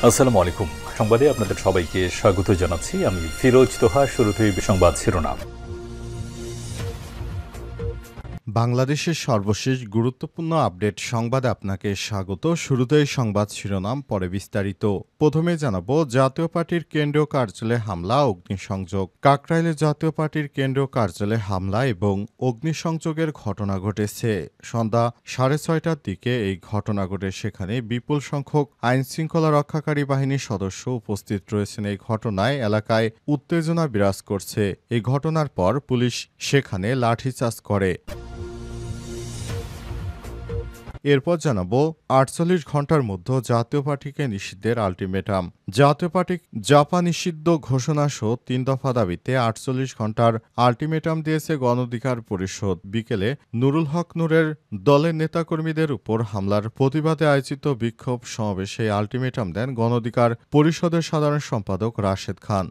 আসসালামু আলাইকুম। সংবাদে আপনাদের সবাইকে স্বাগত জানাচ্ছি। আমি ফিরোজ তোহা। শুরুতেই সংবাদ শিরোনাম। বাংলাদেশের সর্বশেষ গুরুত্বপূর্ণ আপডেট সংবাদে আপনাকে স্বাগত। শুরুতেই সংবাদ শিরোনাম, পরে বিস্তারিত। প্রথমে জানাবো, জাতীয় পার্টির কেন্দ্রীয় কার্যালয়ে হামলা, অগ্নিসংযোগ। কাকরাইলে জাতীয় পার্টির কেন্দ্রীয় কার্যালয়ে হামলা এবং অগ্নিসংযোগের ঘটনা ঘটেছে। সন্ধ্যা 6:30টার দিকে এই ঘটনা ঘটে। সেখানে বিপুল সংখ্যক আইনশৃঙ্খলা রক্ষাকারী বাহিনীর সদস্য উপস্থিত রয়েছেন। এই ঘটনায় এলাকায় উত্তেজনা বিরাজ করছে। এই ঘটনার পর পুলিশ সেখানে লাঠিচার্জ করে। এরপর জানাবো, 48 ঘন্টার মধ্যে জাতীয় পার্টিকে নিষিদ্ধের আলটিমেটাম। জাতীয় পার্টি জাপা নিষিদ্ধ ঘোষণা সহ 3 দফা দাবিতে 48 ঘন্টার আলটিমেটাম দিয়েছে গণ অধিকার পরিষদ। বিকেলে নুরুল হক নূরের দলের নেতাকর্মীদের উপর হামলার প্রতিবাদে আয়োজিত বিক্ষোভ সমাবেশে আলটিমেটাম দেন গণ অধিকার পরিষদের সাধারণ সম্পাদক রাশেদ খান।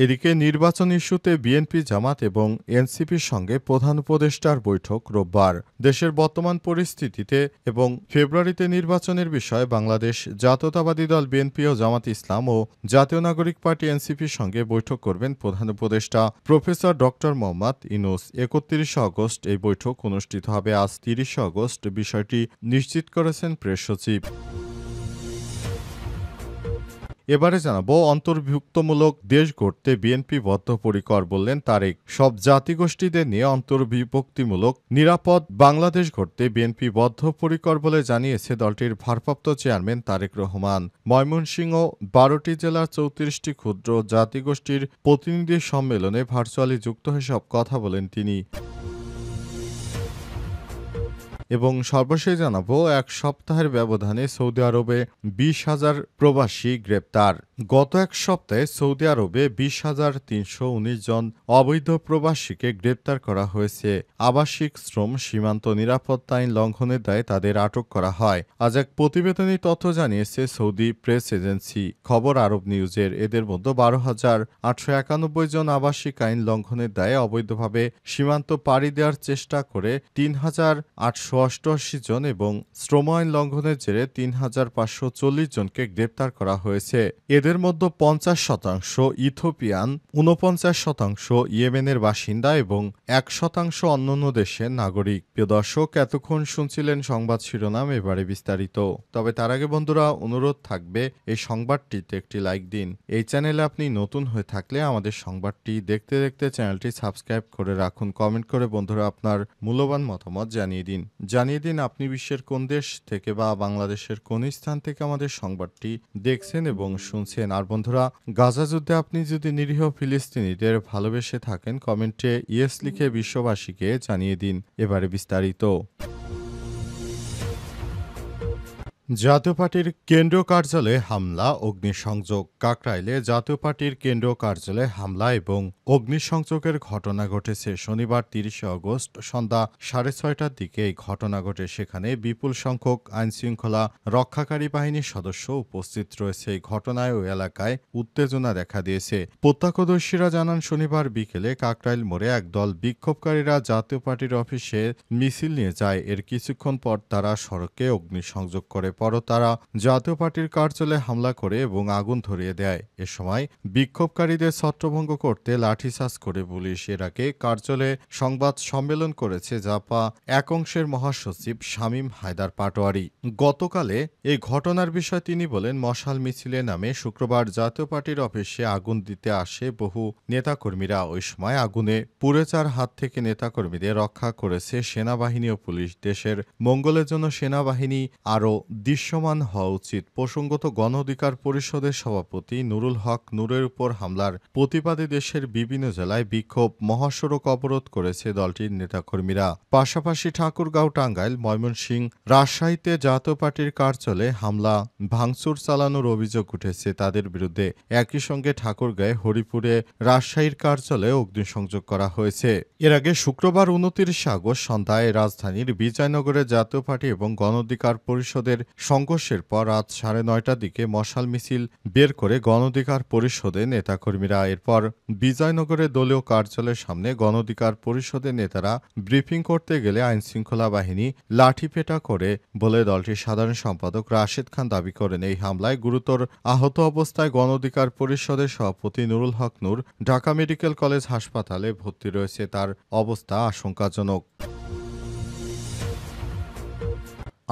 এদিকে নির্বাচন ইস্যুতে বিএনপি, জামাত এবং এনসিপির সঙ্গে প্রধান উপদেষ্টার বৈঠক রোববার। দেশের বর্তমান পরিস্থিতিতে এবং ফেব্রুয়ারিতে নির্বাচনের বিষয়ে বাংলাদেশ জাতীয়তাবাদী দল বিএনপি ও জামাত ইসলাম ও জাতীয় নাগরিক পার্টি এনসিপির সঙ্গে বৈঠক করবেন প্রধান উপদেষ্টা professor doctor Mohammad Yunus. 31 August এই বৈঠক অনুষ্ঠিত হবে। আজ 30 আগস্ট বিষয়টি নিশ্চিত করেছেন প্রেস সচিব। এবারে জানাবো, অন্তর্ভুক্তমূলক দেশ গড়তে বিএনপি বদ্ধপরিকর, বললেন তারেক। সব জাতিগোষ্ঠীদের নিয়ে অন্তর্বিভক্তিমূলক নিরাপদ বাংলাদেশ গড়তে বিএনপি বদ্ধপরিকর বলে জানিয়েছে দলটির ভারপ্রাপ্ত চেয়ারম্যান তারেক রহমান। ময়মনসিংহ 12টি জেলার 34টি ক্ষুদ্র জাতিগোষ্ঠীর প্রতিনিধি সম্মেলনে ভার্চুয়ালি যুক্ত হয়ে সব কথা বলেন তিনি। এবং সর্বশেষ জানাবো, এক সপ্তাহের ব্যবধানে সৌদি আরবে 20,000 প্রবাসী গ্রেপ্তার। গত এক সপ্তাহে সৌদি আরবে 20,319 জন অবৈধ প্রবাসীকে গ্রেপ্তার করা হয়েছে। আবাসিক শ্রম, সীমান্ত নিরাপত্তা আইন লঙ্ঘনের দায়ে তাদের আটক করা হয়। আজ এক প্রতিবেদনে তথ্য জানিয়েছে সৌদি প্রেস এজেন্সি খবর আরব নিউজের। এদের মধ্যে 12,891 জন আবাসিক আইন লঙ্ঘনের দায়ে অবৈধভাবে সীমান্ত পাড়ি দেওয়ার চেষ্টা করে 3,888 জন এবং শ্রম আইন লঙ্ঘনের জেরে 3,540 জনকে গ্রেপ্তার করা হয়েছে। এদের মধ্যে 50% ইথিওপিয়ান, 49% ইয়েমেনের বাসিন্দা এবং 1% অন্যান্য দেশের নাগরিক। প্রিয় দর্শক, এতক্ষণ শুনছিলেন সংবাদ শিরোনাম, এবারে বিস্তারিত। তবে তার আগে বন্ধুরা, অনুরোধ থাকবে এই সংবাদটিতে একটি লাইক দিন। এই চ্যানেলে আপনি নতুন হয়ে থাকলে আমাদের সংবাদটি দেখতে দেখতে চ্যানেলটি সাবস্ক্রাইব করে রাখুন। কমেন্ট করে বন্ধুরা আপনার মূল্যবান মতামত জানিয়ে দিন আপনি বিশ্বের কোন দেশ থেকে বা বাংলাদেশের কোন স্থান থেকে আমাদের সংবাদটি দেখছেন এবং শুনছেন। আর বন্ধুরা, গাজা যুদ্ধে আপনি যদি নিরীহ ফিলিস্তিনিদের ভালোবেসে থাকেন, কমেন্টে ইয়েস লিখে বিশ্ববাসীকে জানিয়ে দিন। এবারে বিস্তারিত। জাতীয় পার্টির কেন্দ্রীয় কার্যালয়ে হামলা, অগ্নিসংযোগ। কাকরাইলে জাতীয় পার্টির কেন্দ্রীয় কার্যালয়ে হামলা এবং অগ্নিসংযোগের ঘটনা ঘটেছে। শনিবার 30 আগস্ট সন্ধ্যা 6:30টার দিকে এই ঘটনা ঘটে। সেখানে বিপুল সংখ্যক আইনশৃঙ্খলা রক্ষাকারী বাহিনীর সদস্য উপস্থিত রয়েছে। এই ঘটনায় ওই এলাকায় উত্তেজনা দেখা দিয়েছে। প্রত্যক্ষদর্শীরা জানান, শনিবার বিকেলে কাকরাইল মোড়ে একদল বিক্ষোভকারীরা জাতীয় পার্টির অফিসে মিছিল নিয়ে যায়। এর কিছুক্ষণ পর তারা সড়কে অগ্নিসংযোগ করে। পর তারা জাতীয় পার্টির কার্যালয়ে হামলা করে এবং আগুন ধরিয়ে দেয়। এ সময় বিক্ষোভকারীদের ছত্রভঙ্গ করতে লাঠিচার্জ করে পুলিশ। এর আগে কার্যালয়ে সংবাদ সম্মেলন করেছে জাপা এক অংশের মহাসচিব শামীম হায়দার পাটোয়ারি। গতকালে এই ঘটনার বিষয়ে তিনি বলেন, মশাল মিছিলে নামে শুক্রবার জাতীয় পার্টির অফিসে আগুন দিতে আসে বহু নেতাকর্মীরা। ওই সময় আগুনে পুড়ে যাওয়ার হাত থেকে নেতাকর্মীদের রক্ষা করেছে সেনাবাহিনী ও পুলিশ। দেশের মঙ্গলের জন্য সেনাবাহিনী আরও দৃশ্যমান হওয়া উচিত। প্রসঙ্গত, গণ অধিকার পরিষদের সভাপতি নুরুল হক নূরের উপর হামলার প্রতিবাদে দেশের বিভিন্ন জেলায় বিক্ষোভ, মহাসড়ক অবরোধ করেছে দলটির নেতাকর্মীরা। পাশাপাশি ঠাকুরগাঁও, টাঙ্গাইল, ময়মনসিংহ, রাজশাহীতে জাতীয় পার্টির কার্যালয়ে হামলা, ভাঙচুর চালানোর অভিযোগ উঠেছে তাদের বিরুদ্ধে। একই সঙ্গে ঠাকুরগাঁয়ে, হরিপুরে, রাজশাহীর কার্যালয়ে অগ্নিসংযোগ করা হয়েছে। এর আগে শুক্রবার 29 আগস্ট সন্ধ্যায় রাজধানীর বিজয়নগরে জাতীয় পার্টি এবং গণ অধিকার পরিষদের সংঘর্ষের পর রাত 9:30টার দিকে মশাল মিছিল বের করে গণ অধিকার পরিষদের নেতাকর্মীরা। এরপর বিজয়নগরের দলীয় কার্যালয়ের সামনে গণ অধিকার পরিষদের নেতারা ব্রিফিং করতে গেলে আইনশৃঙ্খলা বাহিনী লাঠিপেটা করে বলে দলটির সাধারণ সম্পাদক রাশেদ খান দাবি করেন। এই হামলায় গুরুতর আহত অবস্থায় গণ অধিকার পরিষদের সভাপতি নুরুল হক নূর ঢাকা মেডিকেল কলেজ হাসপাতালে ভর্তি রয়েছে। তার অবস্থা আশঙ্কাজনক।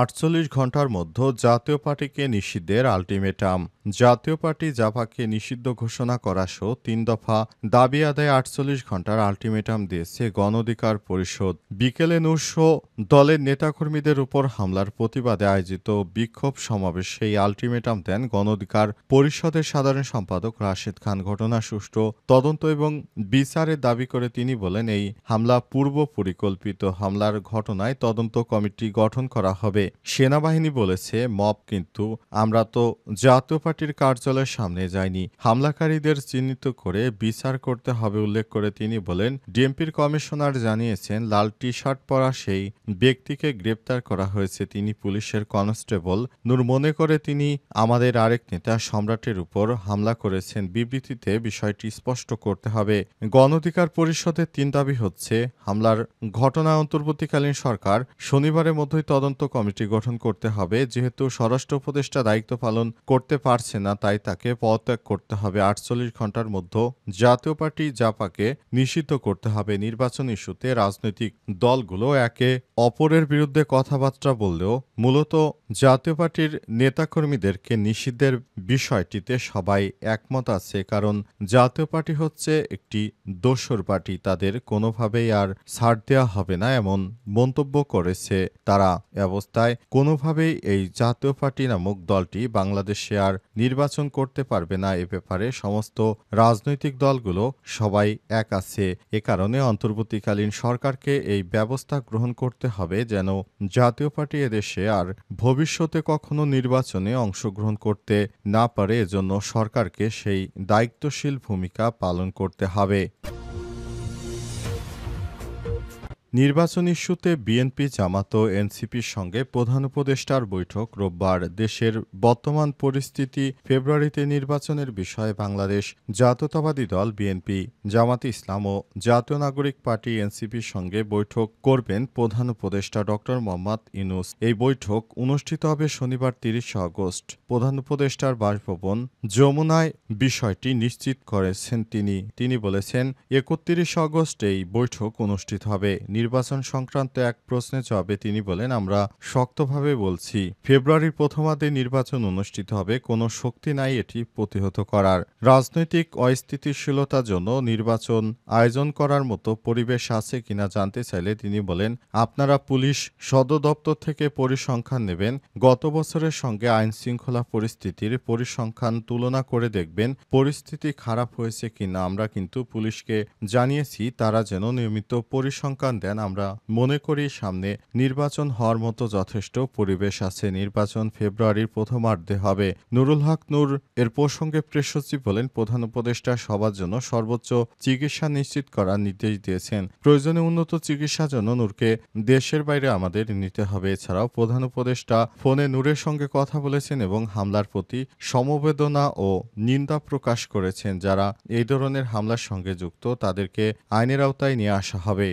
৪৮ ঘণ্টার মধ্যে জাতীয় পার্টিকে নিষিদ্ধের আলটিমেটাম। জাতীয় পার্টি জাপাকে নিষিদ্ধ ঘোষণা করা সহ ৩ দফা দাবি আদায়ে ৪৮ ঘণ্টার আলটিমেটাম দিয়েছে গণ অধিকার পরিষদ। বিকেলে নূরসহ দলের নেতাকর্মীদের উপর হামলার প্রতিবাদে আয়োজিত বিক্ষোভ সমাবেশে এই আলটিমেটাম দেন গণ অধিকার পরিষদের সাধারণ সম্পাদক রাশেদ খান। ঘটনা সুষ্ঠু তদন্ত এবং বিচারের দাবি করে তিনি বলেন, এই হামলা পূর্ব পরিকল্পিত। হামলার ঘটনায় তদন্ত কমিটি গঠন করা হবে। সেনাবাহিনী বলেছে মব, কিন্তু আমরা তো জাতীয় পার্টির কার্যালয়ের সামনে যাইনি। হামলাকারীদের চিহ্নিত করে বিচার করতে হবে উল্লেখ করে তিনি বলেন, ডিএমপির কমিশনার জানিয়েছেন লাল টি শার্ট পরা সেই ব্যক্তিকে গ্রেপ্তার করা হয়েছে। তিনি পুলিশের কনস্টেবল। নূর মনে করে তিনি আমাদের আরেক নেতা সম্রাটের উপর হামলা করেছেন। বিবৃতিতে বিষয়টি স্পষ্ট করতে হবে। গণ অধিকার পরিষদের ৩ দাবি হচ্ছে, হামলার ঘটনায় অন্তর্বর্তীকালীন সরকার শনিবারের মধ্যেই তদন্ত কমিটি গঠন করতে হবে। যেহেতু স্বরাষ্ট্র উপদেষ্টা দায়িত্ব পালন করতে পারছে না, তাই তাকে পদত্যাগ করতে হবে। ৪৮ ঘণ্টার মধ্যে জাতীয় পার্টি জাপাকে নিষিদ্ধ করতে হবে। নির্বাচন ইস্যুতে রাজনৈতিক দলগুলো একে অপরের বিরুদ্ধে কথাবার্তা বললেও মূলত জাতীয় পার্টির নেতাকর্মীদেরকে নিষিদ্ধের বিষয়টিতে সবাই একমত আছে। কারণ জাতীয় পার্টি হচ্ছে একটি দোসর পার্টি, তাদের কোনোভাবেই আর ছাড় দেওয়া হবে না, এমন মন্তব্য করেছে তারা। অবস্থায় কোনোভাবেই এই জাতীয় পার্টি নামক দলটি বাংলাদেশে আর নির্বাচন করতে পারবে না। এ ব্যাপারে সমস্ত রাজনৈতিক দলগুলো সবাই এক আছে। এ কারণে অন্তর্বর্তীকালীন সরকারকে এই ব্যবস্থা গ্রহণ করতে হবে যেন জাতীয় পার্টি এদেশে আর ভবিষ্যতে কখনো নির্বাচনে অংশগ্রহণ করতে না পারে। এজন্য সরকারকে সেই দায়িত্বশীল ভূমিকা পালন করতে হবে। নির্বাচন ইস্যুতে বিএনপি, জামাত ও এনসিপির সঙ্গে প্রধান উপদেষ্টার বৈঠক রোববার। দেশের বর্তমান পরিস্থিতি, ফেব্রুয়ারিতে নির্বাচনের বিষয়ে বাংলাদেশ জাতীয়তাবাদী দল বিএনপি, জামাতে ইসলাম ও জাতীয় নাগরিক পার্টি এনসিপির সঙ্গে বৈঠক করবেন প্রধান উপদেষ্টা ড. মোহাম্মদ ইউনূস। এই বৈঠক অনুষ্ঠিত হবে শনিবার ৩০ আগস্ট। প্রধান উপদেষ্টার বাসভবন যমুনায় বিষয়টি নিশ্চিত করেছেন তিনি বলেছেন, ৩১ আগস্ট এই বৈঠক অনুষ্ঠিত হবে। নির্বাচন সংক্রান্ত এক প্রশ্নের জবাবে তিনি বলেন, আমরা শক্তভাবে বলছি, ফেব্রুয়ারির প্রথমার্ধে নির্বাচন অনুষ্ঠিত হবে। কোনো শক্তি নাই এটি প্রতিহত করার। রাজনৈতিক অস্থিতিশীলতার জন্য নির্বাচন আয়োজন করার মতো পরিবেশ আছে কিনা জানতে চাইলে তিনি বলেন, আপনারা পুলিশ সদর দপ্তর থেকে পরিসংখ্যান নেবেন। গত বছরের সঙ্গে আইনশৃঙ্খলা পরিস্থিতির পরিসংখ্যান তুলনা করে দেখবেন পরিস্থিতি খারাপ হয়েছে কিনা। আমরা কিন্তু পুলিশকে জানিয়েছি তারা যেন নিয়মিত পরিসংখ্যান দেন। আমরা মনে করি সামনে নির্বাচন হওয়ার মতো যথেষ্ট পরিবেশ আছে। নির্বাচন ফেব্রুয়ারির প্রথমার্ধে হবে। নুরুল হক নূর এর প্রসঙ্গে প্রেস সচিব বলেন, প্রধান উপদেষ্টা সবার জন্য সর্বোচ্চ চিকিৎসা নিশ্চিত করার নির্দেশ দিয়েছেন। প্রয়োজনে উন্নত চিকিৎসার জন্য নূরকে দেশের বাইরে আমাদের নিতে হবে। এছাড়াও প্রধান উপদেষ্টা ফোনে নূরের সঙ্গে কথা বলেছেন এবং হামলার প্রতি সমবেদনা ও নিন্দা প্রকাশ করেছেন। যারা এই ধরনের হামলার সঙ্গে যুক্ত তাদেরকে আইনের আওতায় নিয়ে আসা হবে।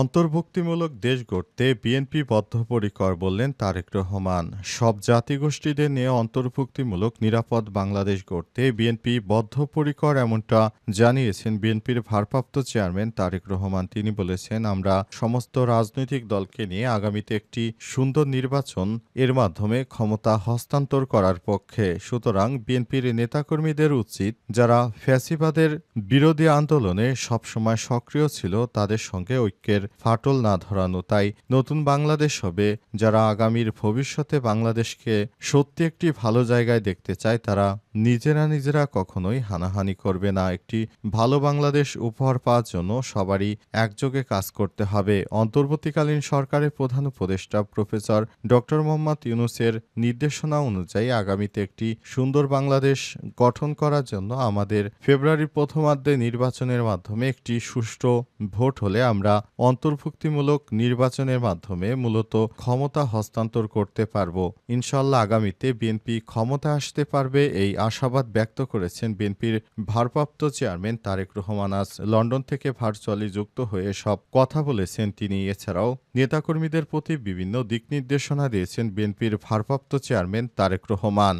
অন্তর্ভুক্তিমূলক দেশ গড়তে বিএনপি বদ্ধপরিকর বললেন তারেক রহমান। সব জাতিগোষ্ঠীদের নিয়ে অন্তর্ভুক্তিমূলক নিরাপদ বাংলাদেশ গড়তে বিএনপি বদ্ধপরিকর, এমনটা জানিয়েছেন বিএনপির ভারপ্রাপ্ত চেয়ারম্যান তারেক রহমান। তিনি বলেছেন, আমরা সমস্ত রাজনৈতিক দলকে নিয়ে আগামীতে একটি সুন্দর নির্বাচন এর মাধ্যমে ক্ষমতা হস্তান্তর করার পক্ষে। সুতরাং বিএনপির নেতাকর্মীদের উচিত, যারা ফ্যাসিবাদের বিরোধী আন্দোলনে সবসময় সক্রিয় ছিল, তাদের সঙ্গে ঐক্যের ফাটল না ধরানো। তাই নতুন বাংলাদেশ হবে। যারা আগামীর ভবিষ্যতে বাংলাদেশকে সত্যি একটি ভালো জায়গায় দেখতে চায়, তারা নিজেরা কখনোই হানাহানি করবে না। একটি ভালো বাংলাদেশ উপহার পাওয়ার জন্য সবারই একযোগে কাজ করতে হবে। অন্তর্বর্তীকালীন সরকারের প্রধান উপদেষ্টা প্রফেসর ড. মোহাম্মদ ইউনূসের নির্দেশনা অনুযায়ী আগামীতে একটি সুন্দর বাংলাদেশ গঠন করার জন্য আমাদের ফেব্রুয়ারির প্রথমার্ধে নির্বাচনের মাধ্যমে একটি সুষ্ঠু ভোট হলে আমরা অন্তর্ভুক্তিমূলক নির্বাচনের মাধ্যমে মূলত ক্ষমতা হস্তান্তর করতে পারব। ইনশাআল্লাহ আগামীতে বিএনপি ক্ষমতায় আসতে পারবে, এই আশাবাদ ব্যক্ত করেছেন বিএনপির ভারপ্রাপ্ত চেয়ারম্যান তারেক রহমান। আজ লন্ডন থেকে ভার্চুয়ালি যুক্ত হয়ে সব কথা বলেছেন তিনি। এছাড়াও নেতাকর্মীদের প্রতি বিভিন্ন দিক নির্দেশনা দিয়েছেন বিএনপির ভারপ্রাপ্ত চেয়ারম্যান তারেক রহমান।